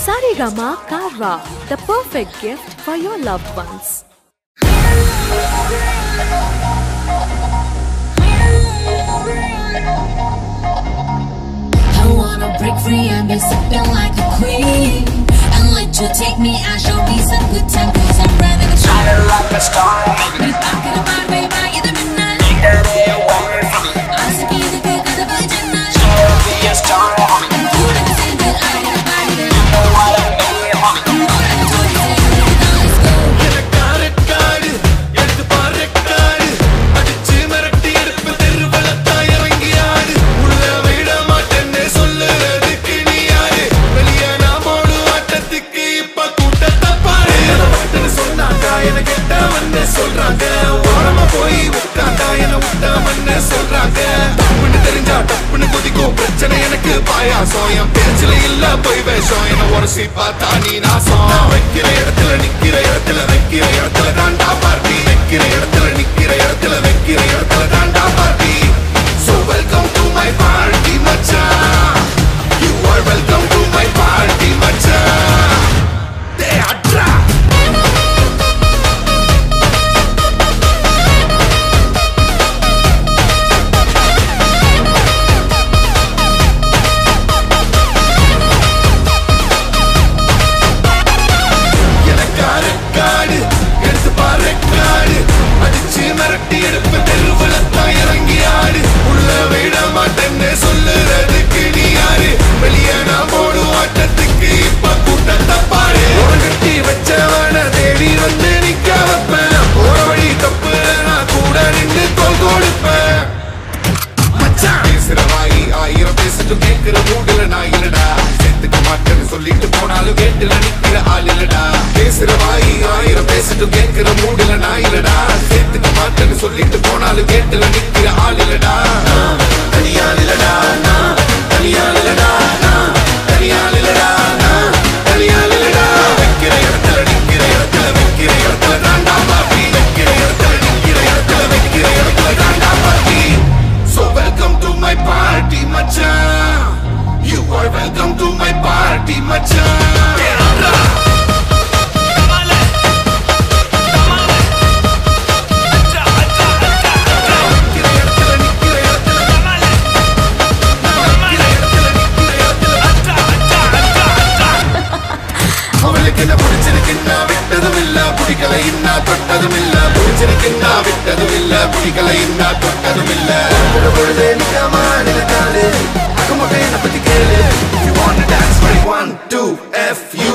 Saregama Karva, the perfect gift for your loved ones. I wanna break free and be sipping like a queen, and let you take me and show me some good time, 'cause I'm ready to try to rock the star. We're talking about baby, you're the midnight. I see you the good of the virgin night. Be a star. And you never say that I got a body that you know what I mean. More than a toy, say now let's go. Get a card, get the barrack card. Adichu merati eduppu theruvula thayarangi aadu. Ulla vida maatenne solluradhukku nee yaaru. Veliya na modu attathukku ippa koottatta paaru. Enna sonnaanga ena kettavannu solranga. Orama poi ukkanda ena uttavannu solranga. Tappunnu therinja tappunnu kodikko prachana enakku paayasam. En pechila illa poi vesham ena orasi paatha nee naasam. Vekkira edathila nikkira edathila vekkira edathila daanda party. Vekkira edathila nikkira edathila vekkira edathila daanda party. So welcome to my party machan. You are welcome to my party machan. They are dra. சொல்லிட்டு போனாலும் கேட்டுல நிக்கிற ஆள் இல்லடா. பேசுற வாயி ஆயிரம் பேசிட்டு கேட்கிற மூடுல நான் இல்லடா. சேர்த்துக்க மாட்டேன்னு சொல்லிட்டு போனாலும் கேட்டுல நிக்கிற ஆள் இல்லடா. தனியாள் இல்லடா, தனியாள் இல்லடா, தனியாள் இல்லடா, தனியாள் இல்லடா. வைக்கிற இடத்துல நிக்கிற இடத்துல வைக்கிற இடத்துல தாண்டா பாட்டி. வைக்கிற இடத்துல நிக்கிற இடத்துல வைக்கிற இடத்துல தாண்டா பாட்டி. So welcome to my party machan. You are welcome to my party machan. அவளுக்கு பிடிச்சிருக்குன்னா விட்டதும் இல்ல, பிடிக்கல இன்னா தொட்டதும் இல்ல. பிடிச்சிருக்குன்னா விட்டதும் இல்ல, பிடிக்கல இன்னா தொட்டதும் இல்ல. பொழுது நிக்காம நிலத்தாடு அகமகை பத்தி கேளு. If you wanna dance, ready 1 2 F U